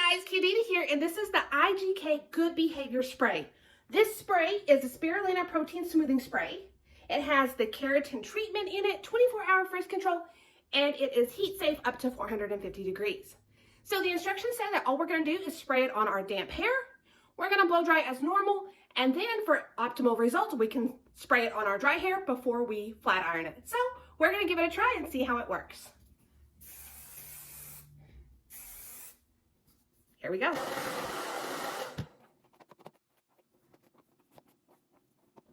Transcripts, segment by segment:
guys, Candida here, and this is the IGK Good Behavior Spray. This spray is a Spirulina protein smoothing spray. It has the keratin treatment in it, 24-hour frizz control, and it is heat safe up to 450 degrees. So the instructions say that all we're going to do is spray it on our damp hair. We're going to blow dry as normal, and then for optimal results, we can spray it on our dry hair before we flat iron it. So we're going to give it a try and see how it works. Here we go.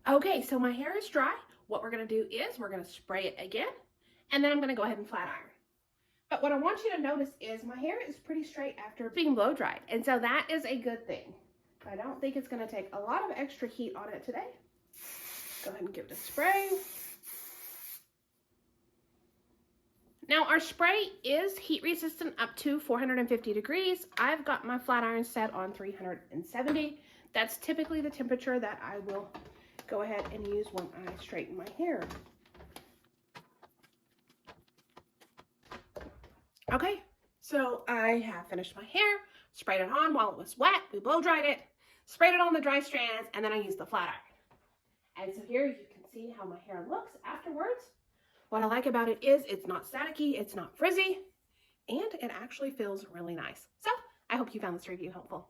Okay, so my hair is dry. What we're gonna do is we're gonna spray it again, and then I'm gonna go ahead and flat iron. But what I want you to notice is my hair is pretty straight after being blow dried, and so that is a good thing. I don't think it's gonna take a lot of extra heat on it today. Go ahead and give it a spray. Now our spray is heat resistant up to 450 degrees. I've got my flat iron set on 370. That's typically the temperature that I will go ahead and use when I straighten my hair. Okay, so I have finished my hair, sprayed it on while it was wet, we blow dried it, sprayed it on the dry strands, and then I used the flat iron. And so here you can see how my hair looks afterwards. What I like about it is it's not staticky, it's not frizzy, and it actually feels really nice. So I hope you found this review helpful.